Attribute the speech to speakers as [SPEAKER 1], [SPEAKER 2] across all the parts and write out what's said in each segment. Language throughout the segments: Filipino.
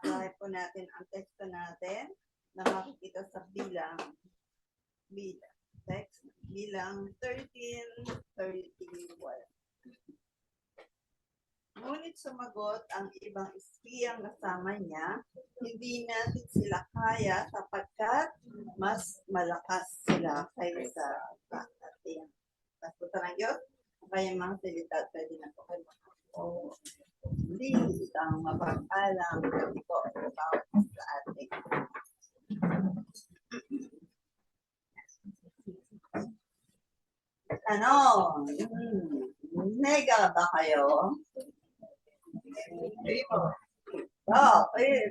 [SPEAKER 1] basahin po natin ang teksto natin na makikita sa text, bilang 13:31. Ngunit sumagot ang ibang espiyang kasama niya, hindi natin sila kaya sapagkat mas malakas sila kaysa sa atin. Tapos ng Diyos, ang kanyang mga salita, pwede na po kayo. Hindi isang mapagpalang gabi po sa ating. Ano? Nega ba kayo? Bakit?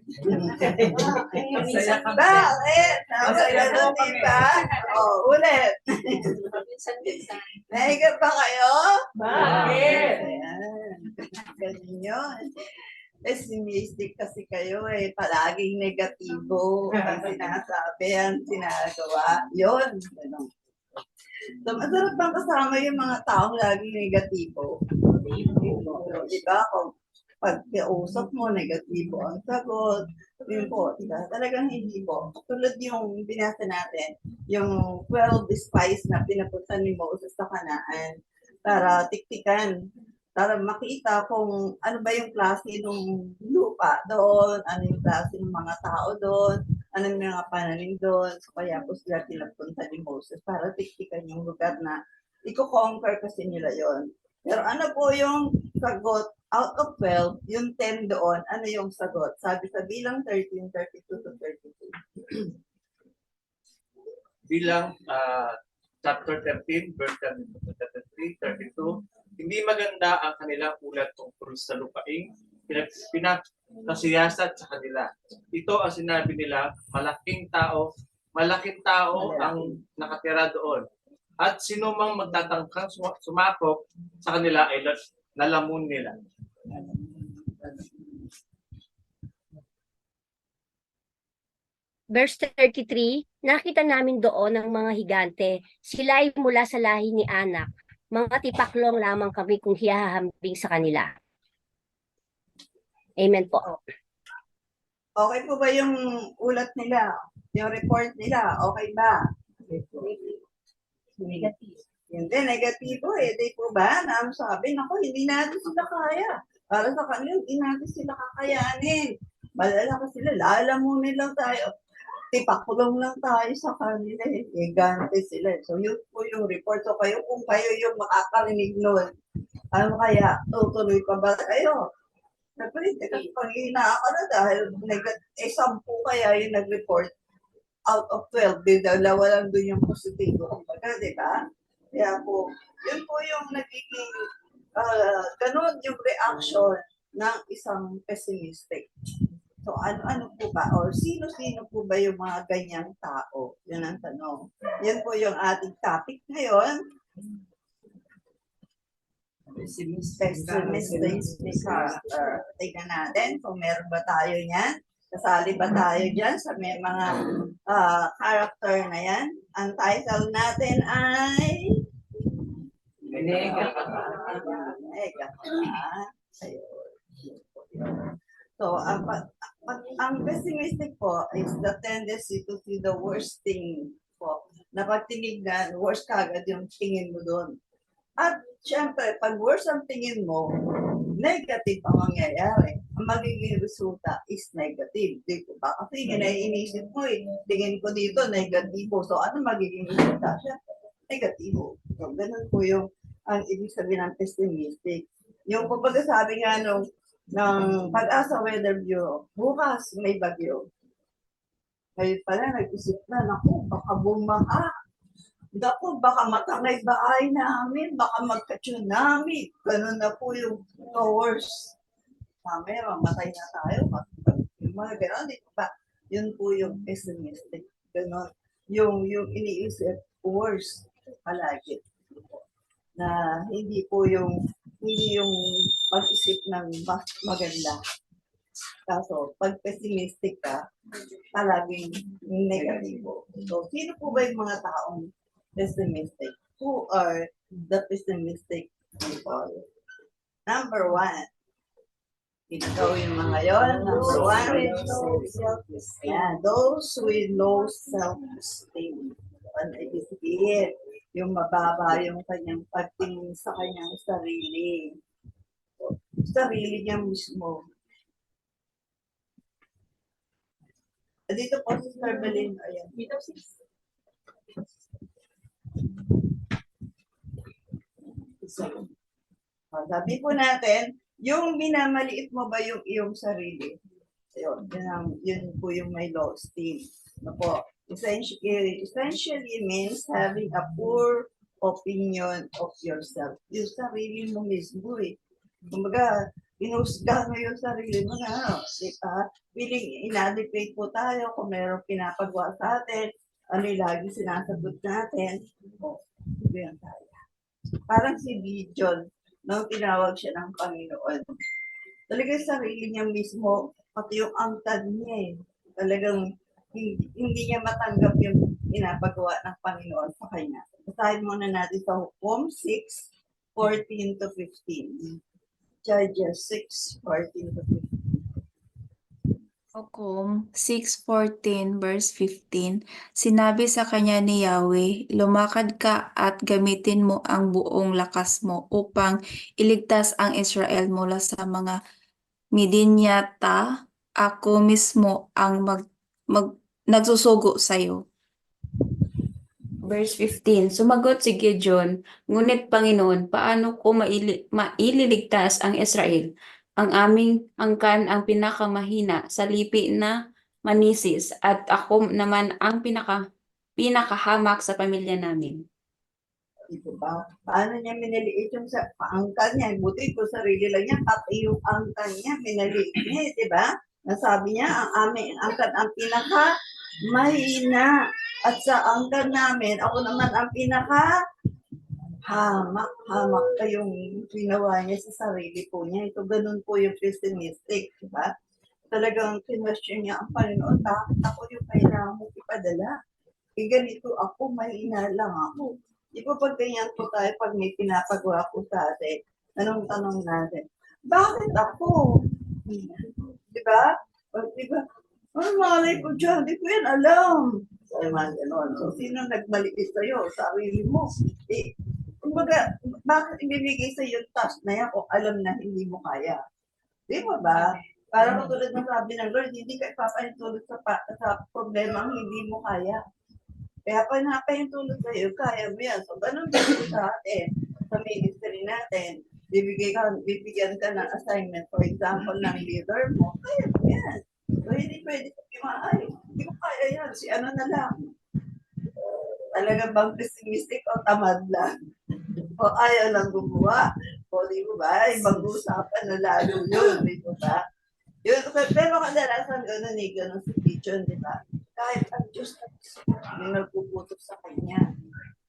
[SPEAKER 1] Bakit? Masaya doon, di ba? Ulit. Nega ba kayo?
[SPEAKER 2] Bakit?
[SPEAKER 1] Ayan. Ganyan yun. Pessimistic kasi kayo eh. Palaging negatibo ang sinasabi, ang sinagawa. Yun. Ganun. So, masarap bang kasama yung mga taong laging negatibo? Di ba? Kung pag-usap mo, negatibo ang sagot. Yun po, diba? Talagang hindi po. Tulad yung binasa natin, yung 12 spies na pinapunta ni Moses sa Kanaan para tiktikan, para makita kung ano ba yung klase ng lupa doon, ano yung klase ng mga tao doon, ano yung mga pananim doon. So, kaya po sila pinapunta ni Moses para tiktikan yung lugar na i-conquer kasi nila yon. Pero ano po yung sagot? Out of 12, yung 10 doon, ano yung sagot? Sabi sa bilang 13:32-32.
[SPEAKER 3] Bilang chapter 13, verse 33, 32, hindi maganda ang kanilang ulat tungkol sa lupaing pinakasiyasat sa kanila. Ito ang sinabi nila, malaking tao ang nakatira doon. At sino mang magtatangkang sumakop sa kanila ay lalamun nila.
[SPEAKER 4] Verse 33, nakita namin doon ang mga higante. Sila ay mula sa lahi ni Anak. Mga tipaklong lamang kami kung hihahambing sa kanila. Amen po.
[SPEAKER 1] Okay po ba yung ulat nila? Yung report nila? Okay ba?
[SPEAKER 2] Negative.
[SPEAKER 1] Hindi, negatibo eh. Di po ba? Sabi, naku, hindi natin sila kaya. Para sa kanila, hindi natin sila kakayanin. Malala ka sila, lalamunin lang tayo. Tipakulong lang tayo sa kanila eh. Gigante sila. So, yun po yung report. So, kung kayo yung makakarinig nun, ano kaya? Tutuloy pa ba kayo? Siyempre, kasi pag-ina ka na dahil 10 kaya yung nag-report out of 12, dalawa lang doon yung positibo. Kumbaga, di ba? Kaya po, yun po yung nagiging ganun yung reaction ng isang pessimistic. So, ano po ba? Or sino-sino po ba yung mga ganyang tao? Yun ang tanong. Yan po yung ating topic ngayon. Pessimistic character. Tignan natin kung meron ba tayo yan. Kasali ba tayo dyan sa may mga character na yan? Ang title natin ay
[SPEAKER 2] Negative.
[SPEAKER 1] So, ang pessimistic po is the tendency to see the worst thing po. Na pag tinignan, worst kagad yung tingin mo doon. At syempre, pag worst ang tingin mo, negative ang mangyayari. Ang magiging resulta is negative. Di ko ba? Kasi yun ay inisip mo eh. Tingin ko dito, negatibo. So, ano magiging resulta? Syempre, negatibo. So, ganun po yung ang ibig sabihin ng pessimistic. Yung pagsasabi nga ng Pag-asa Weather Bureau, bukas may bagyo. Ngayon pala, nag-isip na, naku, baka bumaha. Naku, baka matangay bahay namin, baka magka-tsunami. Ganun na po yung worst. Mamaya, mamatay na tayo. Yung mga ganun, di ba? Yun po yung pessimistic. Ganun. Yung iniisip, worst palagi. Na hindi yung pag-isip ng maganda. Kaso, pag pessimistic ka, palaging negatibo. So, sino po ba yung mga taong pessimistic? Who are the pessimistic people? Number 1, Ikaw yung mga yon, number one. Yeah, those with low self-esteem. Ano ibig sabihin? Yung mababa yung kanyang pagtingin sa kanyang sarili. Sarili niya mismo. Dito po si Sir Belin. Ayan. Dito si sabi po natin, yung minamaliit mo ba yung iyong sarili? Yun po yung may low esteem. Ano po? Essentially means having a poor opinion of yourself. Yung sarili mo mismo eh. Kumbaga, inusga mo yung sarili mo na, di ba? Feeling inadequate po tayo kung mayroong pinapagawa sa atin, ano yung lagi sinasagot natin. Ito yan tayo. Parang si Gideon, nung tinawag siya ng Panginoon. Talaga yung sarili niya mismo, pati yung angkad niya eh. Talagang hindi niya matanggap yung pinapagawa ng Panginoon sa kanya. Basahin muna natin sa Hukom 6:14 to 15. Judges 6:14 to 15.
[SPEAKER 2] Hukom 6:14 verse 15, sinabi sa kanya ni Yahweh, lumakad ka at gamitin mo ang buong lakas mo upang iligtas ang Israel mula sa mga Midinyata. Ako mismo ang nagsusugo sa iyo. Verse 15, sumagot si Gideon, ngunit Panginoon, paano ko maililigtas ang Israel? Ang aming angkan ang pinakamahina sa lipi na manisis at ako naman ang pinakahamak sa pamilya namin.
[SPEAKER 1] Ito ba? Paano niya minaliit yung angkan niya? Buti ko sarili lang niya, pati yung angkan niya, minaliit niya, di ba? Nasabi niya, ang aming angkan ang pinaka mahina. At sa angkan namin, ako naman ang pinaka hamak pa yung ginawa niya sa sarili po niya. Ito ganun po yung pessimistic, di ba? Talagang kinwestiyon niya ang Panginoon, bakit ako yung kailangan mo ipadala? Ganito ako, mahina lang ako. Di ba pag ganyan po tayo, pag may pinapagawa po sa atin, anong tanong natin? Bakit ako? Di ba? Di ba? Ano malay ko dyan? Di ko yan alam. So, so sino nagmaliit sa'yo? Sarili mo. Kumbaga, bakit ibibigay sa yung task na yan kung alam na hindi mo kaya? Di ba? Para katulad ng sabi ng Lord, hindi ka ipapahintulot sa problema ang hindi mo kaya. Kaya pag napahintulot sa'yo, kaya mo yan. So, ganun din sa atin, sa ministry natin. Bibigyan ka ng assignment, for example, ng leader mo, kaya mo yan. So, hindi pwede ay, hindi ko kaya yan. Si ano na lang. Talaga bang pessimistic o tamad lang? O ayaw lang gumawa. O di ba ba? Ibang usapan na lalo yun. Di ba? Yun, pero kadalasan gano'n eh, gano'n si Gideon, di ba? Kahit ang Diyos na may nagpuputok sa kanya.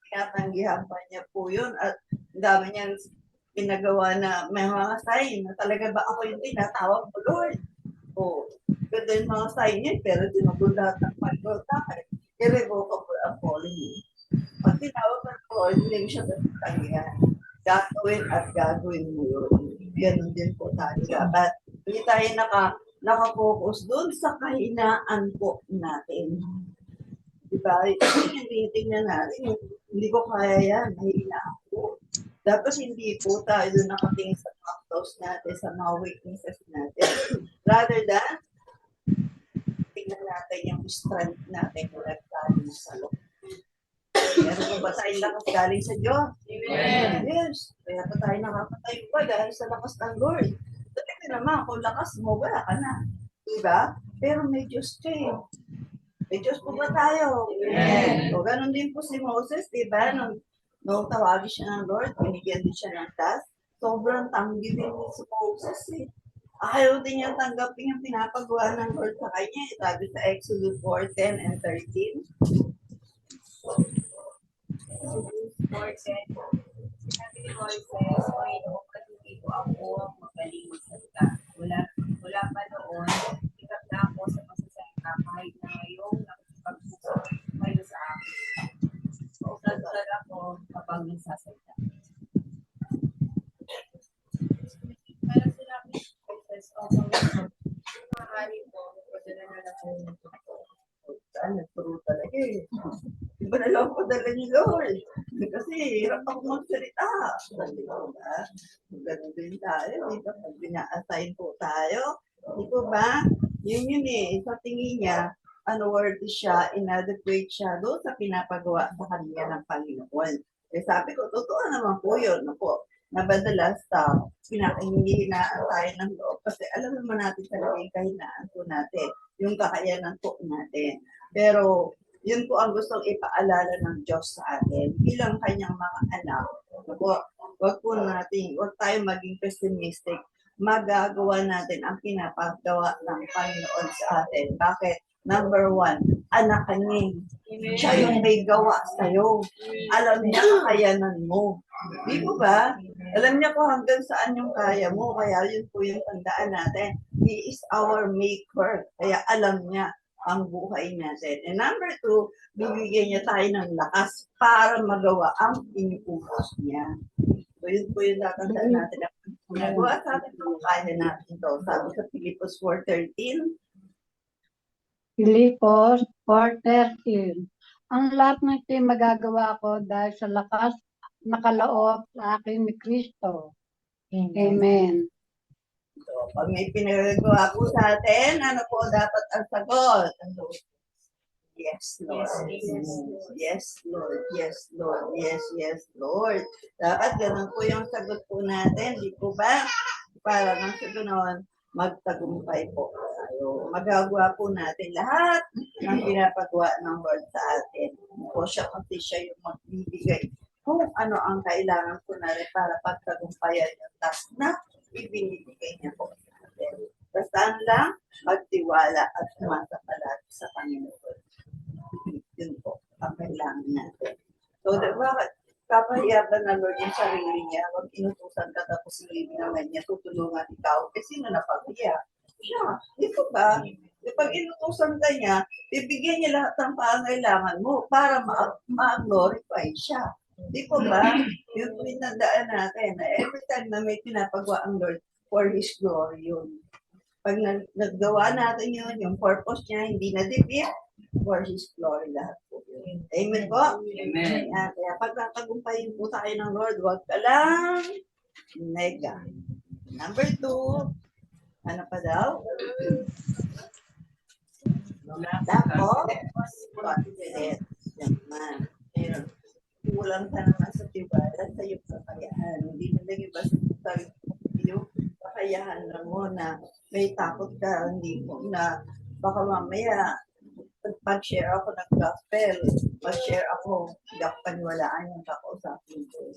[SPEAKER 1] Tinatanggihan pa niya po yun. At dami niyang pinagawa na may mga sign na talaga ba ako yung tinatawag mo, Lord? O, ganda yung mga sign niya, pero tinagod lahat ng Panginoon. Bakit? Irrevocable ang calling niya. Pag tinawag ng Lord, hindi siya tatanggihan. Gagawin at gagawin mo yun. Ganun din po tayo. Dapat hindi tayo naka-focus doon sa kahinaan po natin. Diba? Hindi tingnan natin. Hindi ko kaya yan. Mahina ako. Dapat hindi po tayo doon nakatingin sa mga flaws natin, sa mga weaknesses natin. Rather than, tingnan natin yung strength natin kung nagtayo sa loob. Meron po ba tayong lakas galing sa Diyos? Amen. Yes. Kaya pa tayo nakapatayo pa dahil sa lakas ng Lord. Talaga naman, kung lakas mo, wala ka na. Diba? Pero may Diyos kayo. May Diyos po ba tayo? Amen. O ganun din po si Moses, diba? Nung tawagin siya ng Lord, binigyan din siya ng task. Sobrang tanggi din si Moses eh. Ayaw din niyang tanggapin yung pinapagawa ng Lord sa kanya. Sabi sa Exodus 4:10 and 13.
[SPEAKER 5] Lord said, sinabi ni Moises, Panginoon, hindi ko ako ang magaling magsalita. Wala pa noon, ikat na ako sa pagsasalita kahit na ngayong nakipagsusok kayo sa akin. So, nagdal ako kapag nagsasalita. Pero sinabi ni Moises, na kayo nagtuturo.
[SPEAKER 1] Saan nagturo talaga eh. Iba na lang po dala ni Lord. Kasi hirap ako magsalita. Sabi ko ba? Ganun din tayo. Di ba? Pag bina-assign po tayo. Di ko ba? Yun eh. Sa tingin niya, unworthy siya, inadequate siya doon sa pinapagawa sa kanya ng Panginoon. Eh sabi ko, totoo naman po yun. Ako, na madalas hindi tayo ng loob kasi alam naman natin talaga yung kahinaan po natin, yung kakayanan po natin. Pero yun po ang gustong ipaalala ng Diyos sa atin bilang kanyang mga anak. Wag tayo maging pessimistic. Magagawa natin ang pinapagawa ng Panginoon sa atin. Bakit? Number 1, anak ka niya. Siya yung may gawa sa'yo. Alam niya kakayanan mo. Di po ba? Alam niya kung hanggang saan yung kaya mo. Kaya yun po yung tandaan natin. He is our maker. Kaya alam niya ang buhay natin. And number 2, bibigyan niya tayo ng lakas para magawa ang inuutos niya. So yun po yung tatandaan natin. Nagawa sa atin kung kaya natin ito. Sabi sa Filipos 4:13,
[SPEAKER 6] Filipos 4:13. Ang lahat ng ito magagawa ko dahil sa lakas nakaloob sa akin ni Kristo. Amen.
[SPEAKER 1] so, pag may pinagagawa po sa atin, ano po dapat ang sagot? Yes, Lord. Yes, Lord. Yes, Lord. Yes, yes, Lord. Dapat ganun po yung sagot po natin, di po ba? Para nang sa ganun, magtagumpay po tayo. Magagawa po natin lahat ng pinapagawa ng Lord sa atin. Po siya kasi siya yung magbibigay kung ano ang kailangan po natin para pagtagumpayan yung task na ibinibigay niya po sa atin. Basta lang, magtiwala at umasa palagi sa Panginoon. Yun po ang kailangan natin. So, bakit kapahiya ba na Lord yung sarili niya? Huwag inutusan ka tapos hindi naman niya tutulungan ikaw. Eh, sino napahiya? Siya. Ito ba? Pag inutusan ka niya, bibigyan niya lahat ng pangailangan mo para ma-glorify siya. Di po ba? Yung pinandaan natin na every time na may pinapagawa ang Lord for His glory yun. Pag naggawa natin yun, yung purpose niya hindi na-defeat, for His glory lahat po yun. Amen po?
[SPEAKER 3] Amen.
[SPEAKER 1] Kaya pagkatagumpayin po tayo ng Lord, huwag ka lang nega. Number 2, ano pa daw? Tapos, confident. Yaman. Pero, kulang ka naman sa tiwala sa iyong kakayahan. Hindi na naging basta sa iyong kakayahan na mo na may takot ka, hindi mo na baka mamaya pag-share ako ng gospel, mag-share ako, hindi ako paniwalaan yung kakausapin ko.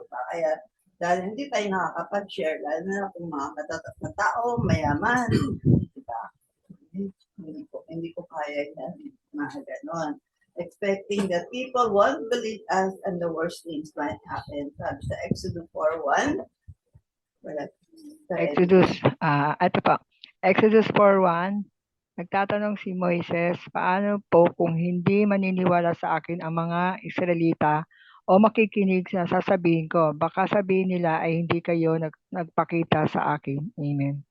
[SPEAKER 1] Kaya, dahil hindi tayo nakakapag-share, lalo na kung mga matatas na tao, mayaman, diba? Hindi ko kaya yan, mga ganon. Expecting that people won't believe us and the worst things might happen. Sabi sa Exodus 4:1.
[SPEAKER 7] Ito pa. Exodus 4:1. Nagtatanong si Moises, paano po kung hindi maniniwala sa akin ang mga Israelita o makikinig sa sasabihin ko? Baka sabihin nila ay hindi kayo nagpakita sa akin. Amen.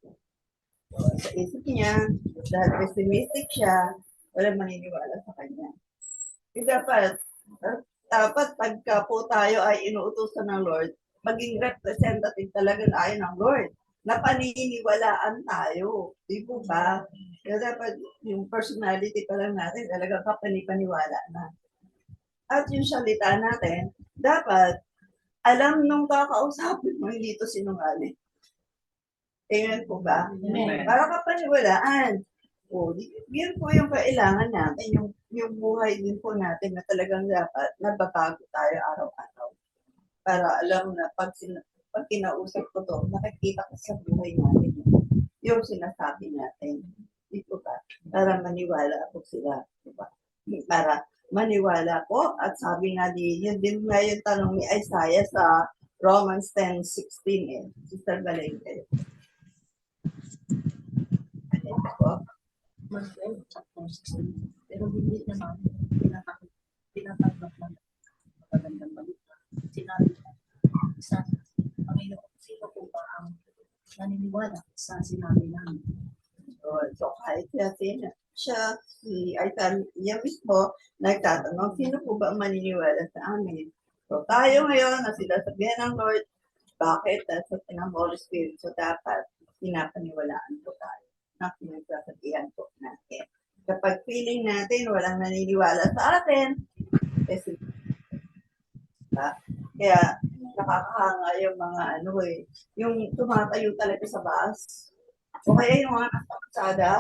[SPEAKER 1] Sa isip niya, dahil pessimistic siya, wala maniniwala sa kanya. Dapat pagka po tayo ay inuutosan ng Lord, maging representative talaga tayo ng Lord na paniniwalaan tayo. Di po ba? Kaya dapat yung personality pa lang natin talagang kapanipaniwala na. At yung salita natin, dapat alam nung kakausapin mo, hindi ito sinungaling. Amen po ba?
[SPEAKER 3] Amen.
[SPEAKER 1] Para kapaniwalaan. Yun po yung kailangan natin, yung buhay din po natin na talagang dapat nababago tayo araw-araw. Para alam na pag kinausap ko to, nakikita ko sa buhay natin yung sinasabi natin. Di po ba? Para maniwala po sila. Diba? Para maniwala po at sabi nga yun din nga yung tanong ni Isaiah sa Romans 10:16 Sister Valente. Ano po?
[SPEAKER 5] Pero hindi naman pinatanggap ng magagandang balita. Sinabi sa Panginoon, sino po ba ang naniniwala sa sinabi namin?
[SPEAKER 1] So ay si Isaiah mismo nagtatanong, sino po ba ang maniniwala sa amin? So tayo ngayon na sinasabihan ng Lord, bakit? Dahil sa ng Holy Spirit. So dapat pinapaniwalaan po tayo na pinagsasabihan po natin. Kapag feeling natin walang naniniwala sa atin, kaya nakakahanga yung mga yung tumatayo talaga sa bus. O kaya yung mga nasa kalsada,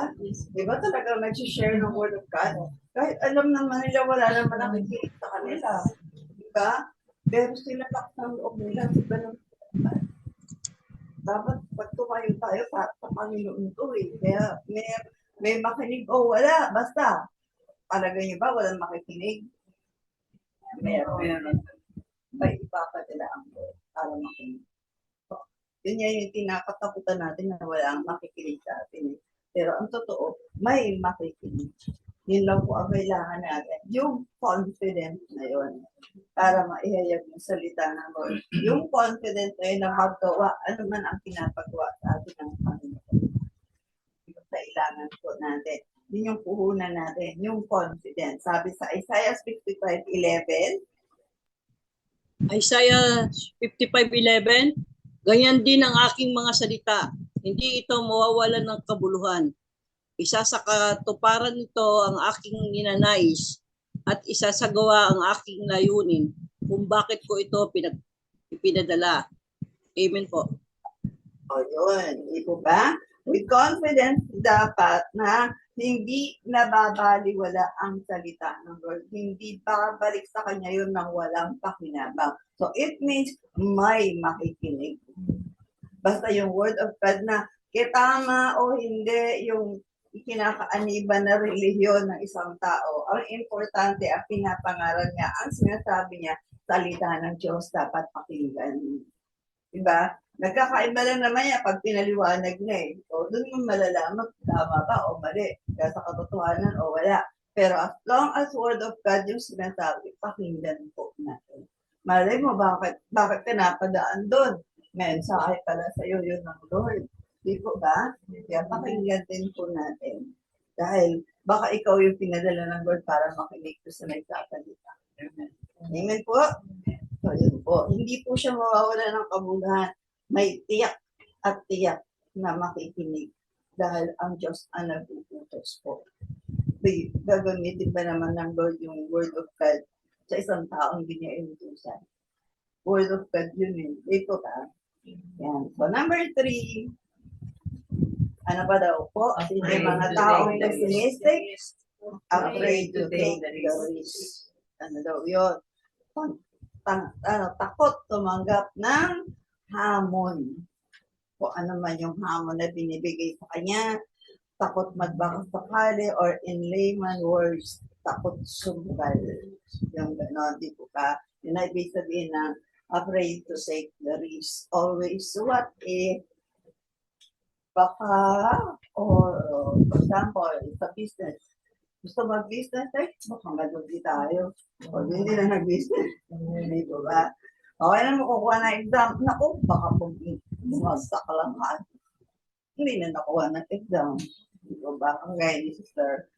[SPEAKER 1] di ba talaga nag-share ng Word of God? Kahit alam naman nila wala naman nakikinig sa kanila. Di ba? Pero sila lakas ng loob nila sa ganun. Dapat pag tumayo tayo para sa Panginoon to Kaya may makinig o wala, basta. Palagay niyo ba walang makikinig? Meron. May ipapadala ang Lord para makinig. So, yun yung tinakatakutan natin na wala ang makikinig sa atin. Pero ang totoo, may makikinig. Yun lang po ang kailangan natin. Yung confidence na yun para maihayag yung salita ng Lord. Yung confidence na yun na magawa, ano man ang pinapagawa sa atin ng Panginoon. Yung kailangan po natin. Yun yung puhunan natin, yung confidence. Sabi sa Isaiah 55:11,
[SPEAKER 8] Isaiah 55:11, ganyan din ang aking mga salita. Hindi ito mawawalan ng kabuluhan. Isa sa katuparan nito ang aking ninanais at isasagawa ang aking layunin kung bakit ko ito pinadala. Amen po.
[SPEAKER 1] O yun, di po ba? With confidence dapat na hindi nababaliwala ang salita ng Lord. Hindi babalik sa kanya yun ng walang pakinabang. So it means may makikinig. Basta yung word of God na tama o hindi yung kinakaaniban na relihiyon ng isang tao. Ang importante, ang pinapangaral niya, ang sinasabi niya, salita ng Diyos dapat pakinggan. Diba? Nagkakaiba lang naman yan pag pinaliwanag na O doon mo malalaman tama ba o mali. Kaya sa katotohanan o wala. Pero as long as word of God yung sinasabi, pakinggan po natin. Malay mo, bakit ka napadaan doon? Mensahe pala sa'yo yun ng Lord. Di po ba? Kaya pakinggan din po natin. Dahil baka ikaw yung pinadala ng Lord para makinig ko sa nagsasalita. Amen po? So, yun po. Hindi po siya mawawala ng kabuluhan. May tiyak at tiyak na makikinig dahil ang Diyos ang nag-uutos po. Gagamitin ba naman ng Lord yung word of God sa isang taong hindi niya inutusan? Word of God yun Dito ka. Yan. So, number 3, ano ba daw po? Hindi mga taong pessimistic, afraid to take the risk. Ano daw yun? Takot tumanggap ng hamon. Kung ano man yung hamon na binibigay sa kanya, takot magbaka sakali or in layman words, takot sumbal. Yung gano'n, di po ba? Yun ay ibig sabihin ng afraid to take the risk. Always, what if baka, or for example, sa business, gusto mag-business, baka malugi tayo. O hindi na nag-business. Hindi po ba? Okay na makukuha na exam. Naku, baka bumagsak lang ka. Hindi na nakuha ng exam. Hindi po ba? Ang gaya ni Sister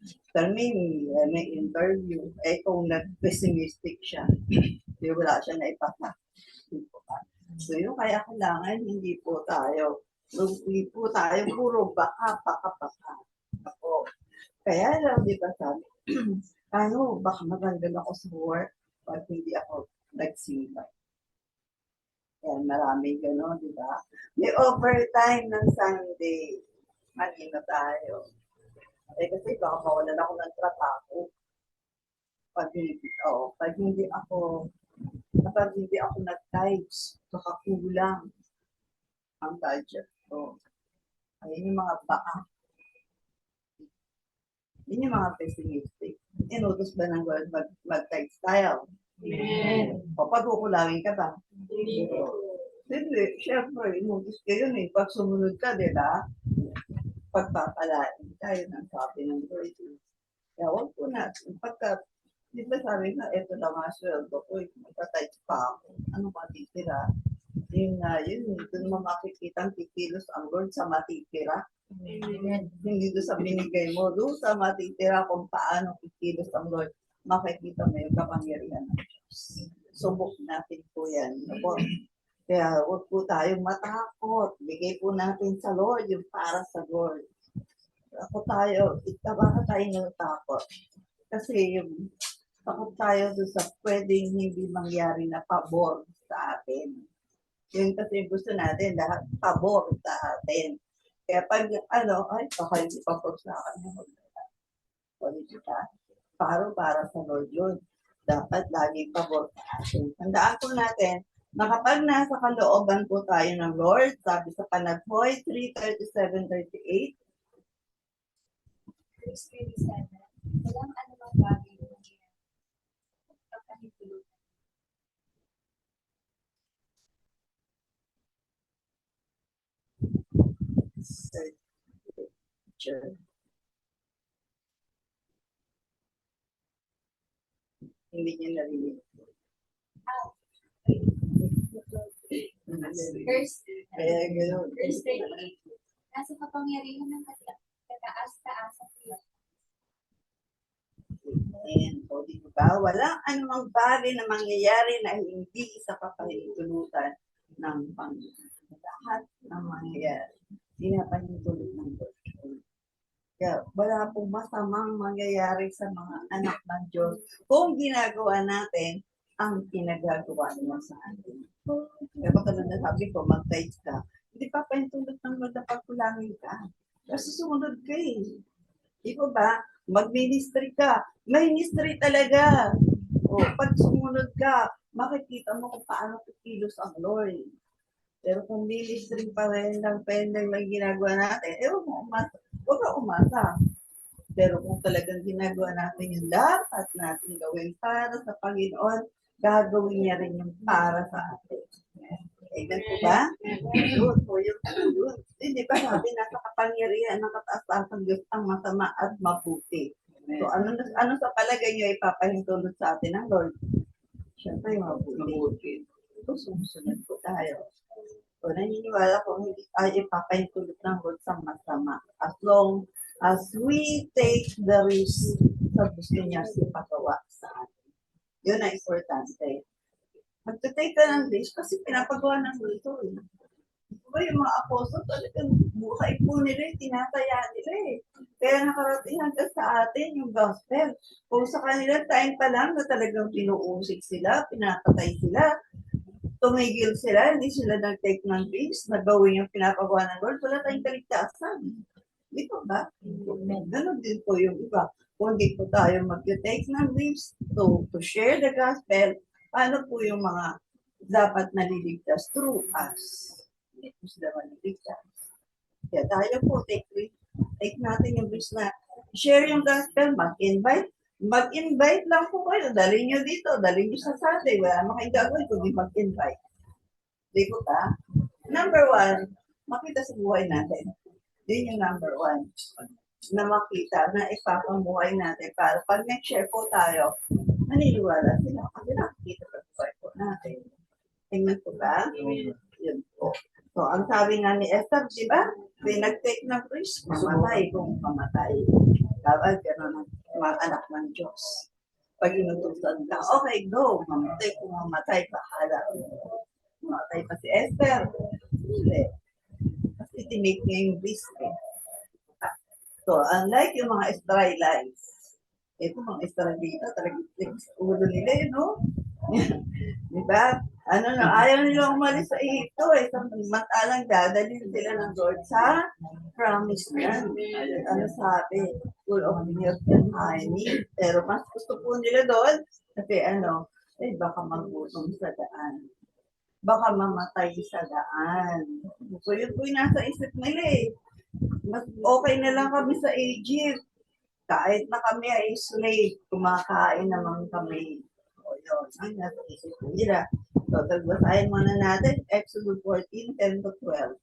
[SPEAKER 1] Mimi, may interview. Kung nag-pessimistic siya, hindi wala siya na ipasa. Hindi po ba? So yung kaya kailangan, hindi po tayo puro baka. Ako. Kaya lang, di ba sabi, baka magandang ako sa work pag hindi ako nagsimba. Kaya maraming gano'n, di ba? May overtime ng Sunday. Manino tayo. Kasi baka mawalan ako ng trabaho. Pag hindi ako nag-types, baka kulang ang budget ko. Ayun yung mga baka. Yun yung mga pessimistic. Inutos ba ng Lord mag-textile?
[SPEAKER 5] Amen.
[SPEAKER 1] O pagkukulawin ka ba?
[SPEAKER 5] Hindi po.
[SPEAKER 1] Hindi. Siyempre, inutos ka yun Pag sumunod ka, di ba? Pagpapalain tayo ng sabi ng Lord. Kaya huwag po natin. Di ba sabi na, eto lang ang sweldo ko, magta-type pa ako. Ano matitira? Yun nga yun, doon mo makikita ang kikilos ang Lord sa matitira. Hindi doon sa binigay mo, doon sa matitira kung paano kikilos ang Lord, makikita mo yung kapangyarihan ng Diyos. Subok natin po yan. Ako, kaya huwag po tayong matakot. Bigay po natin sa Lord yung para sa Lord. Ako tayo, baka tayo natakot. Kasi yung takot tayo doon sa pwedeng hindi mangyari na pabor sa atin. Yun kasi gusto natin, lahat pabor sa atin. Kaya pag ay, baka hindi pabor sa akin. Politika. Para sa Lord yun. Dapat lagi pabor sa atin. Tandaan po natin, na kapag nasa kalooban po tayo ng Lord, sabi sa Panaghoy 3:37-38,
[SPEAKER 5] Verse 27, walang anumang bagay na nangyayari. Pagkahintulutan.
[SPEAKER 1] Sure. Hindi niya narinig.
[SPEAKER 5] Verse,
[SPEAKER 1] Kaya gano'n.
[SPEAKER 5] verse 38, nasa kapangyarihan ng kataas-taasan nila.
[SPEAKER 1] And, o di ba, walang anumang bagay na mangyayari na hindi sa kapahintulutan ng Panginoon. Lahat ng mangyayari, pinapahintulot ng Diyos. Kaya wala pong masamang mangyayari sa mga anak ng Diyos kung ginagawa natin ang pinagagawa niya sa atin. Kaya katulad na sabi ko, mag-tithe ka. Hindi pa pahintulot ng Lord na pagkulangin ka. Kasi sumunod ka eh. Di ba? Mag-ministry ka. May ministry talaga. O, pag sumunod ka, makikita mo kung paano kikilos ang Lord. Pero kung ministry pa rin ng pending lang ginagawa natin, huwag mo umasa. Huwag ka umasa. Pero kung talagang ginagawa natin yung dapat natin gawin para sa Panginoon, gagawin niya rin yung para sa atin. Amen po ba? Yun po yung yun. Hindi ba sabi, nasa kapangyarihan ng kataas-taasang Diyos ang masama at mabuti. So ano sa palagay niyo ipapahintulot sa atin ng Lord? Siyempre, mabuti. So, sumusunod po tayo. So, naniniwala ko hindi tayo ipapahintulot ng Lord sa masama. As long as we take the risk sa gusto niya ipagawa sa atin. Yun ang importante. Magta-take ka ng risk kasi pinapagawa ng Lord ito. Diba yung mga apostol talagang buhay po nila, tinataya nila eh. Kaya nakarating hanggang sa atin yung gospel. Kung sa kanila time pa lang na talagang pinuusik sila, pinapatay sila, tumigil sila, hindi sila nag-take ng risk, nagawin yung pinapagawa ng Lord, wala tayong kaligtasan. Di ba? Ganon din po yung iba. Kung hindi po tayo mag-take ng risk to share the gospel, paano po yung mga dapat naliligtas through us? Who's the naliligtas? Kaya tayo po, take natin yung risk na share yung gospel, mag-invite. Mag-invite lang po kayo. Dalhin nyo dito, dalhin nyo sa Sunday. Wala naman kayong gagawin kundi mag-invite. Di ko ba? Number one, makita sa buhay natin. Yun yung number one. Na makita na ipapamuhay natin para pag nag-share po tayo, naniniwala sila. Kasi nakikita sa buhay po natin. Tingnan po ba? Yun po. So, ang sabi nga ni Esther, di ba? May nag-take ng risk, mamatay kung mamatay. Dapat gano'n ang mga anak ng Diyos. Pag inutusan ka, okay, go. Mamatay kung mamatay, bahala. Mamatay pa si Esther. Hindi. Kasi tinake niya yung risk eh. So, unlike yung mga Israelites, ito mga Israelita, talagang ulo nila yun, no? Di ba? Ayaw nila umalis sa Egypto eh. Samantalang dadalhin sila ng Lord sa promise land. Ano sabi? Full of milk and honey. Pero mas gusto po nila doon kasi baka magutom sa daan. Baka mamatay sa daan. So yun po yung nasa isip nila eh. Mas okay na lang kami sa Egypt. Kahit na kami ay slave, kumakain naman kami. O yun, ang nasa isip nila. So, tagbasahin muna natin, Exodus 14, 10-12.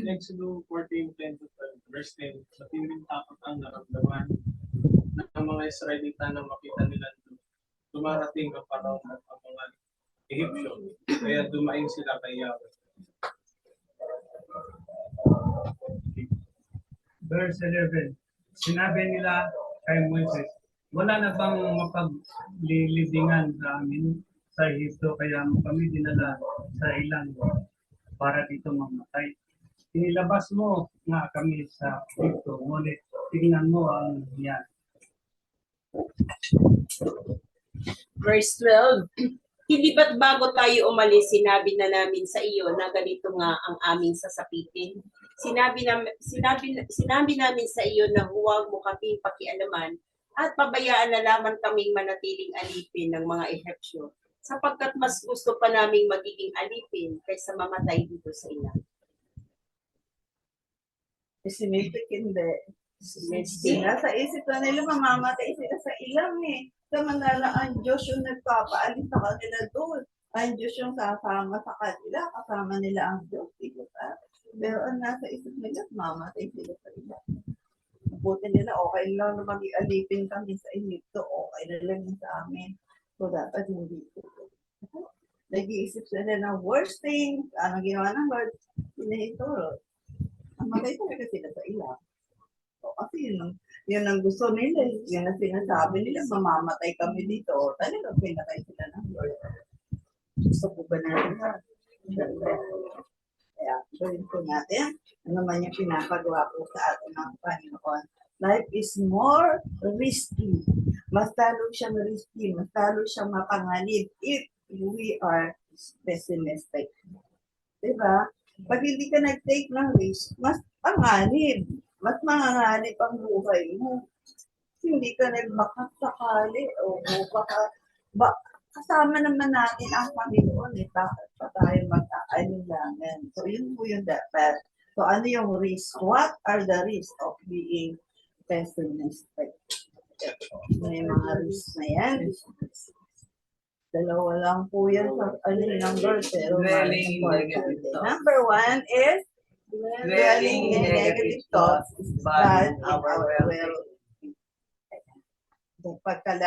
[SPEAKER 9] Exodus 14:10-12, verse 10, matinding takot ang naramdaman ng mga Israelita na makita nila dumarating ang Paraon at ang mga Egyptian. Kaya dumaing sila kay Yahweh. Verse 11, sinabi nila kay Moises, wala na bang mapaglilibingan sa amin sa Ehipto, kaya mo kami dinala sa ilang para dito mamatay. Inilabas mo nga kami sa Ehipto, ngunit tingnan mo ang yan.
[SPEAKER 10] Verse 12, hindi ba't bago tayo umalis, sinabi na namin sa iyo na ganito nga ang aming sasapitin? Sinabi namin sa iyo na huwag mo kaming pakialaman at pabayaan na lamang kaming manatiling alipin ng mga Ehipsyo, sapagkat mas gusto pa naming magiging alipin kaysa mamatay dito sa ilang.
[SPEAKER 1] Pessimistic hindi. Nasa isip na nila mamamatay sila sa ilang eh. Samantala ang Diyos yung nagpapaalis sa kanila doon. Ang Diyos yung sasama sa kanila, kasama nila ang Diyos. Diba? Pero ang nasa isip nila, mamatay sila sa ilang. Buti nila, okay lang na mag-alipin kami sa Ehipto, okay na lang sa amin. So dapat hindi po. Nag-iisip sila ng worst thing, ano ginawa ng Lord, pinahituro. Mamatay talaga sila sa ilang. So, kasi yun ang gusto nila, yun ang sinasabi nila, mamamatay kami dito. Talaga pinatay sila ng Lord. Gusto po ba natin ha? Kaya, gawin po natin, ano man yung pinapagawa po sa atin ng Panginoon. Life is more risky. Mas lalo siyang risky, mas lalo siyang mapanganib if we are pessimistic. Diba? Pag hindi ka nag-take ng risk, mas panganib. Mas manganganib ang buhay mo. Hindi ka nagmakasakali o kasama naman natin ang Panginoon eh. Bakit pa tayo mag-aalilangan? So, yun po yung dapat. So, ano yung risk? What are the risks of being pessimistic? May mga risks na yan. Dalawa lang po yan sa number, pero
[SPEAKER 3] Dwelling in negative thoughts.
[SPEAKER 1] Number 1 is dwelling in negative thoughts is bad in our well-being. Pagka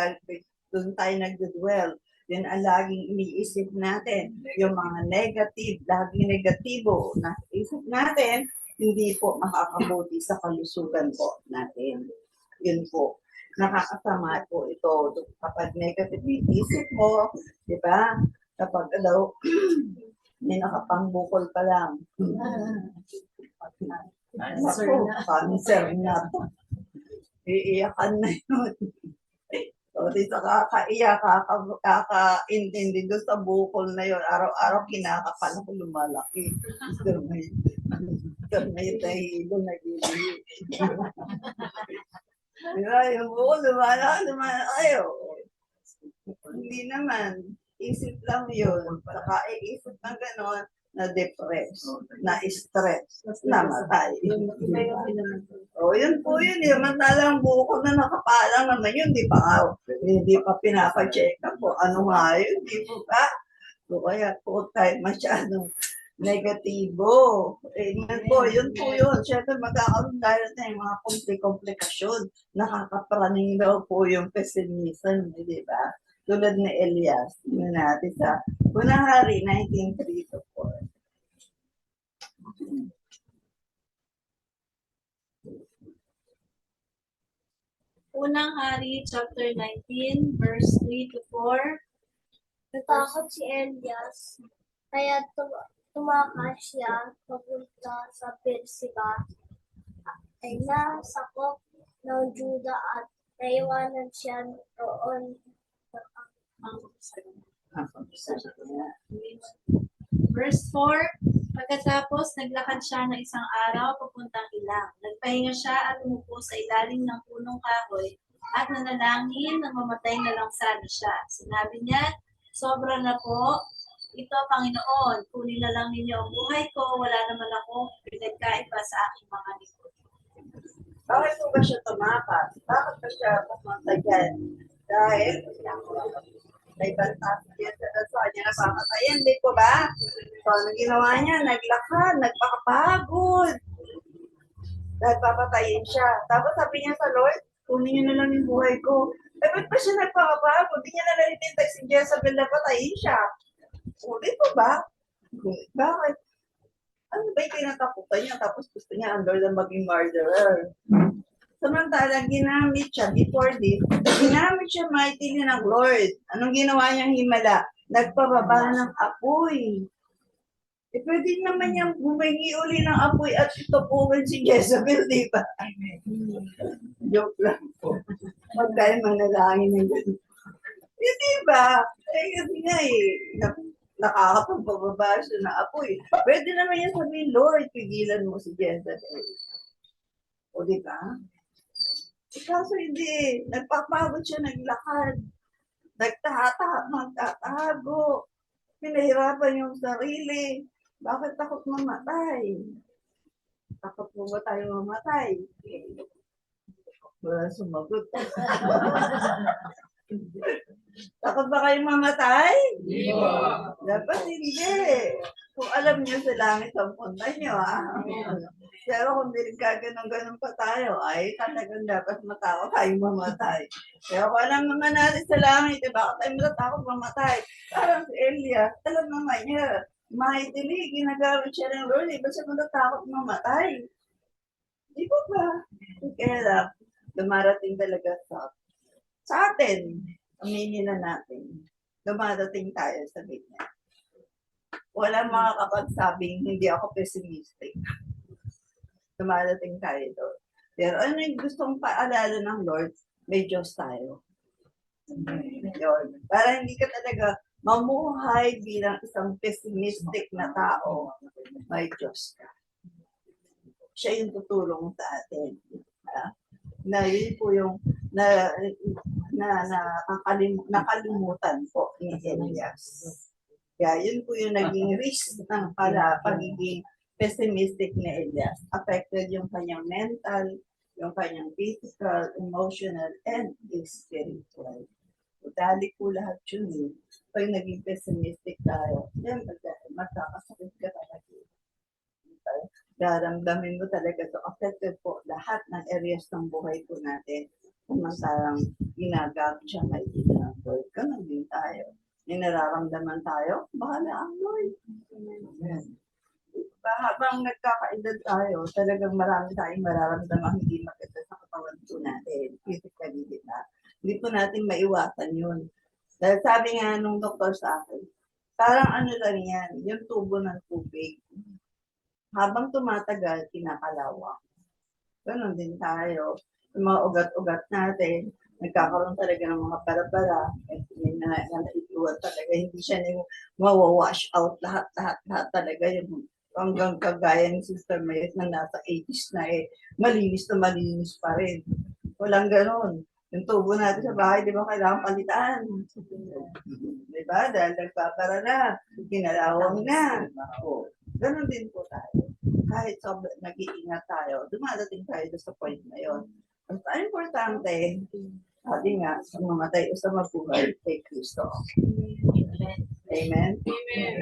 [SPEAKER 1] doon tayo nagdudwell, yun ang laging iniisip natin. Yung mga negative, laging negatibo na isip natin, hindi po makakabuti sa kalusugan po natin. Yun po. Nakakasama po ito. Kapag negative isip mo, di ba? Kapag daw, may nakapangbukol pa lang. Cancer na. Iiyakan na yun. So, dito kakaiyak, kakaintindi doon sa bukol na yun. Araw-araw kinakapal ako lumalaki. Gusto may tahilo, nag-iiyak. Diba, yung bukol, lumalaki kayo. Hindi naman. Isip lang yun. Saka iisip na gano'n, na-depress, na-stress, namatay. O, yun po yun. Yung mantalang buko na nakapalang naman yun. Hindi pa pinapa-check up po. Ano nga yun? Hindi po ba? So, kaya po tayo masyadong negatibo. Yun po yun. Siyempre, magkakaroon tayo ng mga komplikasyon. Nakakapraning daw po yung pessimism, di ba? Tulad ni Elias, yun natin sa Unang Hari, 19:3-4.
[SPEAKER 11] Unang Hari, chapter 19, verse 3-4.
[SPEAKER 12] Natakot si Elias, kaya tumakas siya papunta sa Beersheba ay nasakop ng Juda at naiwanan siya roon.
[SPEAKER 11] Verse 4, pagkatapos naglakad siya ng isang araw papuntang ilang. Nagpahinga siya at umupo sa ilalim ng punong kahoy at nanalangin na mamatay na lang sana siya. Sinabi niya, sobra na po. Ito, Panginoon, kunin na lang ninyo ang buhay ko. Wala naman ako pinagkaiba sa aking mga likod.
[SPEAKER 1] Bakit po ba siya tumakas? Bakit ba siya pumunta dyan? Dahil may bantas niya sa kanya na papatayin, di po ba? So, ano ginawa niya? Naglakad, nagpakapagod. Dahil papatayin siya. Tapos sabi niya sa Lord, kunin niyo na lang yung buhay ko. Eh, ba't ba siya nagpakapagod? Hindi niya na nalilintay si Jezebel na patayin siya. O, di ba ba? Bakit? Ano ba yung kinatakutan niya? Tapos gusto niya under na maging murderer. Samantalang ginamit siya before this, ginamit siya mightily ng Lord. Anong ginawa niyang himala? Nagpababa ng apoy. Eh, pwede naman niyang humingi uli ng apoy at itupuin si Jezebel, di ba? Joke lang po. Huwag tayo manalangin ng ganun. Eh, di ba? Eh, kasi nga nakakapagpababa siya ng apoy. Pwede naman niya sabihin, Lord, pigilan mo si Jezebel. O, di ba? Kaso hindi. Nagpapagod siya, naglakad. Magtatago. Pinahirapan yung sarili. Bakit takot mamatay? Takot mo ba tayo mamatay? Wala sumagot. Takot ba kayong mamatay? Dapat hindi. Kung alam niyo sa langit ang punta niyo, Pero kung gaganong-ganon pa tayo, ay talagang dapat matakot tayong mamatay. Pero kung alam naman natin sa langit, bakit tayo matatakot mamatay? Parang si Elia, alam naman niya, mightily, ginagamit siya ng Lord, ba't siya matatakot mamatay? Di ba ba? Kaya lang, dumarating talaga sa atin, aminin na natin, dumarating tayo sa ganyan. Walang makakapagsabing hindi ako pessimistic. Dumarating tayo doon. Pero ano yung gustong paalala ng Lord? May Diyos tayo. Yun. Para hindi ka talaga mamuhay bilang isang pessimistic na tao. May Diyos ka. Siya yung tutulong sa atin. Na yun po yung nakalimutan po ni Elias. Kaya yun po yung naging risk ng pagiging pessimistic ni Elias. Affected yung kanyang mental, yung kanyang physical, emotional, and spiritual. Dali po lahat yun eh. Pag naging pessimistic tayo, yan, magkakasakit ka talaga. Daramdamin mo talaga to. Affected po lahat ng areas ng buhay po natin. Kung masalang ginagamit siya may Lord, ganun din tayo. May nararamdaman tayo, bahala ang Lord. Habang nagkakaedad tayo, talagang marami tayong mararamdaman hindi maganda sa katawan po natin. Physically, di ba? Hindi po natin maiwasan yun. Dahil sabi nga nung doktor sa akin, parang ano lang yan, yung tubo ng tubig. Habang tumatagal, kinakalawang. Ganon din tayo. Yung mga ugat-ugat natin, nagkakaroon talaga ng mga para-para. Na naituwan talaga. Hindi siya na yung mawawash out lahat talaga. Yung hanggang kagaya ng Sister Mayet na nasa 80s na malinis na malinis pa rin. Walang ganon. Yung tubo natin sa bahay, di ba kailangan palitan? Di ba? Dahil nagpapara na, kinalawang na. O, ganon din po tayo. Kahit nag-iingat tayo, dumadating tayo sa point na yun. Ang importante, sabi nga, sa mamatay o sa mabuhay kay Kristo. Amen?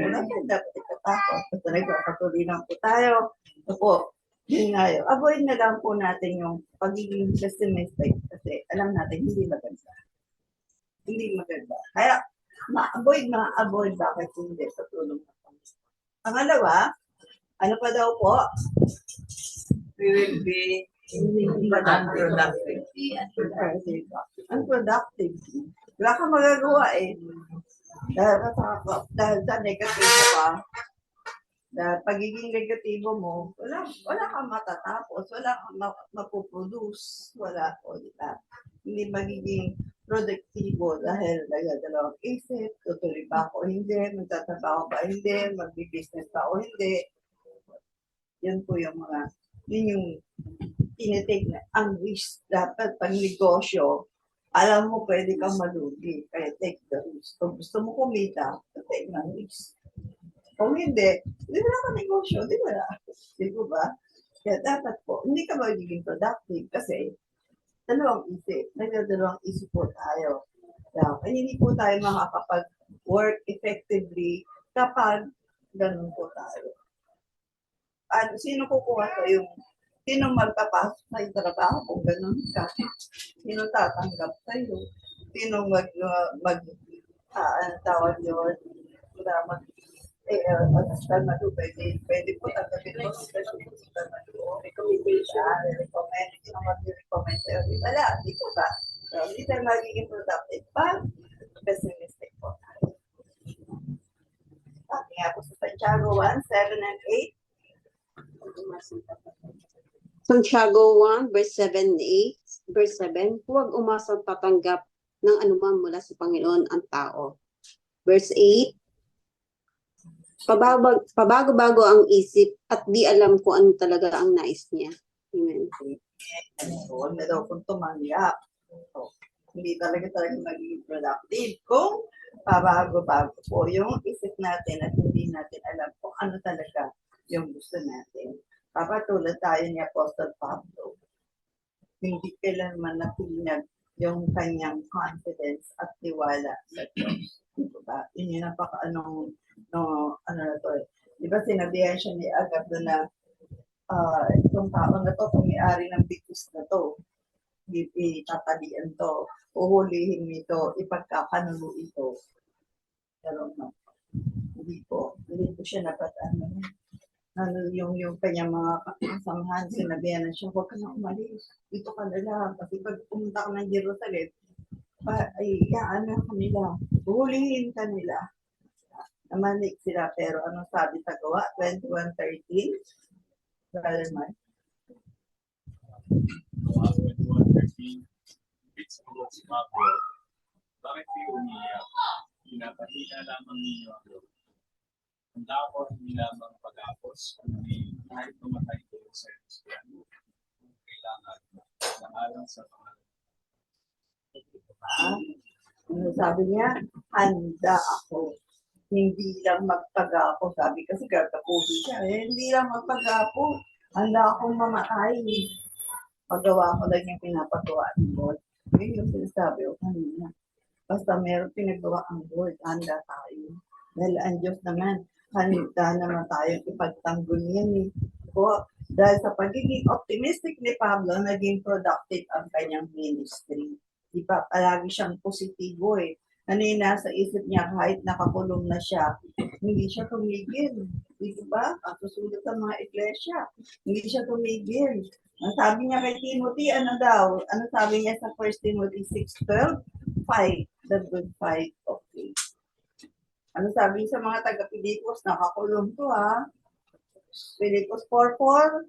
[SPEAKER 1] Wala tayo dapat ikatakot. Kasi nagpapatuloy lang po tayo. Ito po, yun nga yun. Avoid na lang po natin yung pagiging pessimistic kasi alam natin hindi maganda. Hindi maganda. Kaya, ma-avoid bakit hindi sa tulong ng Panginoon. Pangalawa, ano pa daw po?
[SPEAKER 3] We will be unproductive.
[SPEAKER 1] Unproductive. Wala kang magagawa eh. Dahil sa negatibo ka, dahil pagiging negatibo mo, wala kang matatapos, wala kang mapuproduce, wala o diba? Hindi magiging produktibo dahil nagdadalawang isip, tutuloy ba ako hindi, magtatrabaho ba hindi, magbi-business ba o hindi. Yun po yung yun yung tinitake na ang risk. Dapat pag negosyo, alam mo pwede kang malugi. Kaya take the risk. Kung gusto mo kumita, take the risk. Kung hindi, wala ka negosyo, di ba? Di ba? Kaya dapat po, hindi ka magiging productive kasi dalawang isip po tayo. Kaya hindi po tayo makakapag-work effectively kapag ganun po tayo. Sino kukuha sa sino magpapasok sa trabaho kung ganun ka? Sino tatanggap sa iyo? Sino tawag yun? na Kalmado, pwede po tanggapin po, especially sa Kalmado. Recommendation. Recommend, hindi naman mag-recommend sa'yo. Wala, di po ba? So, hindi tayo magiging productive pa. Pessimistic po. Sabi nga po sa Santiago 1, 7 and 8.
[SPEAKER 13] Santiago 1, verse 7, huwag umasang tatanggap ng anuman mula sa Panginoon ang tao. Verse 8, pabago-bago ang isip at di alam kung ano talaga ang nais niya. Amen.
[SPEAKER 1] Huwag na daw kung tumanggap. So, hindi talaga magiging productive kung pabago-bago po yung isip natin at hindi natin alam kung ano talaga yung gusto natin. Papatulad tayo ni Apostle Pablo. Hindi kailanman natinag yung kanyang confidence at tiwala sa Diyos. Diba? Yun yung di ba sinabihan siya ni Agab na itong tao na to, kumiari ng bigkus na to, itatalian to, uhulihin nito, ipagkakanulo ito. Pero no, hindi po siya dapat yung kanyang mga kasamahan, sinabihan na siya, huwag ka na umalis, dito ka na lang, kasi pag pumunta ka ng Jerusalem, iyaan na kanila, uhulihin kanila. Namanik sila, pero anong sabi sa gawa? 21:13. Brother Mike.
[SPEAKER 14] Gawa 21:13. It's about si Pablo. Bakit kayo umiyak? Pinapahina lamang ninyo ang loob. Handa ako hindi lamang pag-apos, kundi kahit tumatay kayo sa Kristiyan. Kailangan na alang sa pangalan.
[SPEAKER 1] Ano sabi niya? Handa ako. Hindi lang magpag-apo. Sabi kasi katapusin siya. Hindi lang magpag-apo. Handa akong mamatay. Pagawa ko lang yung pinapagawa ng Lord. Yun yung sinasabi ko kanina. Basta meron pinagawa ang Lord, handa tayo. Dahil ang Diyos naman, handa naman tayong ipagtanggol yan. Dahil sa pagiging optimistic ni Pablo, naging productive ang kanyang ministry. Diba? Palagi siyang positibo eh. Ano yung nasa isip niya kahit nakakulong na siya, hindi siya tumigil. Di ba? Ang susunod sa mga iglesia, hindi siya tumigil. Ang sabi niya kay Timothy, ano daw? Ano sabi niya sa 1 Timothy 6:12? Fight the good fight of faith. Ano sabi sa mga taga-Pilipos? Nakakulong to ha. Pilipos 4:4,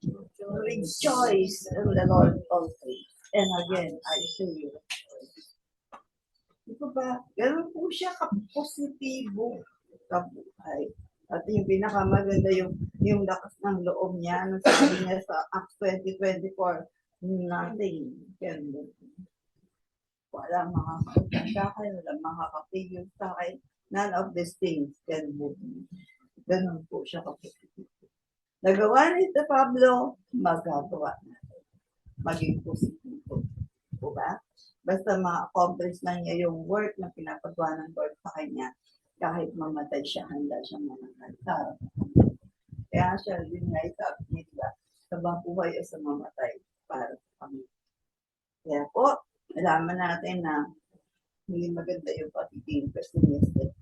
[SPEAKER 1] rejoice in the Lord always. And again, I say you. Ito ba? Ganun po siya kapositibo sa buhay. At yung pinakamaganda yung lakas ng loob niya. Ano sabi niya sa Acts 20:24? Nothing can move me. Walang makakautan sa akin, walang makakapigil sa akin. None of these things can move me. Ganun po siya kapositibo. Nagawa ni Pablo, magagawa natin. Maging positibo. Po ba? Basta ma-accomplish na niya yung work na pinapagawa ng Lord sa kanya, kahit mamatay siya, handa siya mamatay. Kaya siya din nga sabi nila, sa buhay o sa mamatay para sa kami. Kaya po, alaman natin na hindi maganda yung pagiging pessimistic.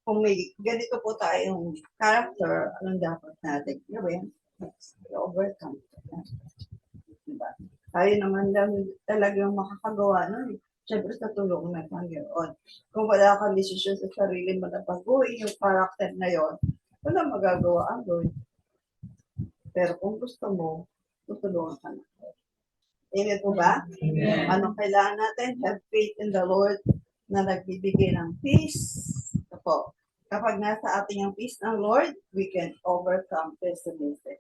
[SPEAKER 1] Kung may ganito po tayong character, anong dapat natin gawin? Overcome. Diba? Tayo naman lang talagang makakagawa nun. Siyempre sa tulong ng Panginoon. Kung wala kang desisyon sa sarili mo na baguhin yung character na yon, wala magagawa ang Lord. Pero kung gusto mo, tutulungan ka na. Amen po ba? Anong kailangan natin? Have faith in the Lord na nagbibigay ng peace. Ito. Kapag nasa ating ang peace ng Lord, we can overcome pessimism.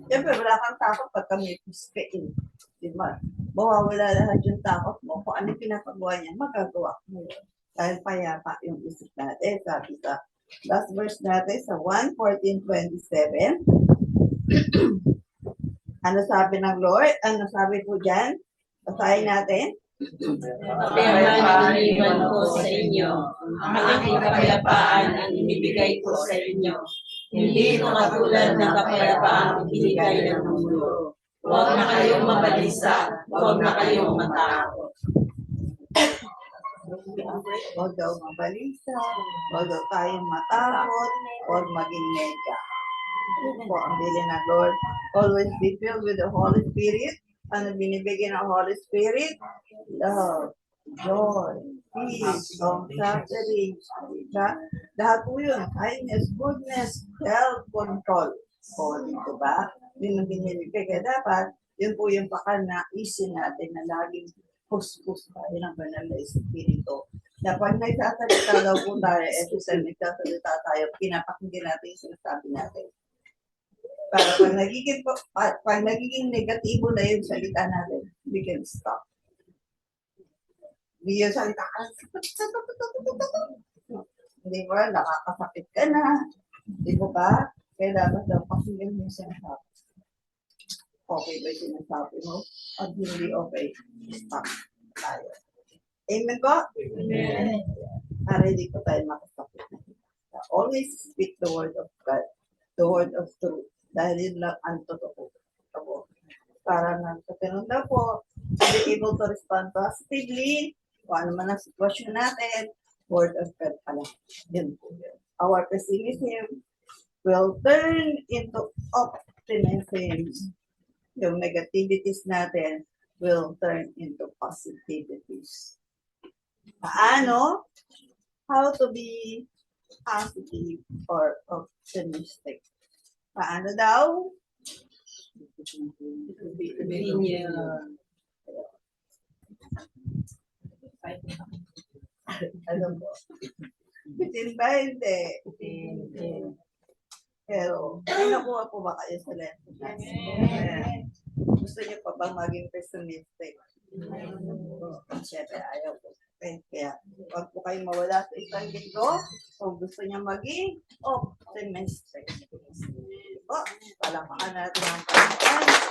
[SPEAKER 1] Siyempre, wala kang takot pagka may peace ka in. Diba? Mawawala lahat yung takot mo. Kung ano pinapagawa niya, magagawa mo yun. Dahil payapa yung isip natin. Sabi sa last verse natin sa 1:14-27. Ano sabi ng Lord? Ano sabi po dyan? Basahin natin.
[SPEAKER 10] Kapayapaan iniwan ko sa inyo. Ang aking kapayapaan ang inibigay ko sa inyo. Hindi ito katulad ng kapayapaan ibinigay ng mundo. Huwag na kayong mabalisa, huwag na kayong matakot.
[SPEAKER 1] Huwag daw mabalisa, huwag daw tayong matakot, huwag maging nega. Yun po ang bilin ng Lord. Always be filled with the Holy Spirit. Ano binibigyan ng Holy Spirit? Love, joy, peace, long-suffering. Diba? Lahat po yun. Kindness, goodness, self-control. O, dito ba? Yun ang binibigay. Kaya dapat, yun po yung pakanaisip natin na laging hus-hus tayo ng banal na Espiritu. Na pag nagsasalita daw po tayo, every time nagsasalita tayo, pinapakinggan natin yung sinasabi natin. Para pag nagiging negatibo na yung salita natin, we can stop. Hindi yung salita ka, hindi ba, nakakasakit ka na. Hindi mo ba? Kaya dapat daw pakinggan mo yung sinasabi. Okay ba yung sinasabi mo? At hindi okay, stop tayo. Amen po? Amen. Para hindi po tayo makasakit. Always speak the word of God, the word of truth. Dahil yun lang ang totoo. Para na sa ganun daw po, to be able to respond positively, kung ano man ang sitwasyon natin, word of God pala. Yun po yun. Our pessimism will turn into optimism. Yung negativities natin will turn into positivities. Paano? How to be positive or optimistic. Paano daw? Alam mo. Bitin ba? Hindi. Pero, may nakuha po ba kayo sa lesson? Amen. Gusto niyo pa bang maging pessimistic? Siyempre, ayaw po. Kaya, huwag po kayong mawala sa isang linggo kung gusto niya maging optimistic. O, palamakan natin ang Panginoon.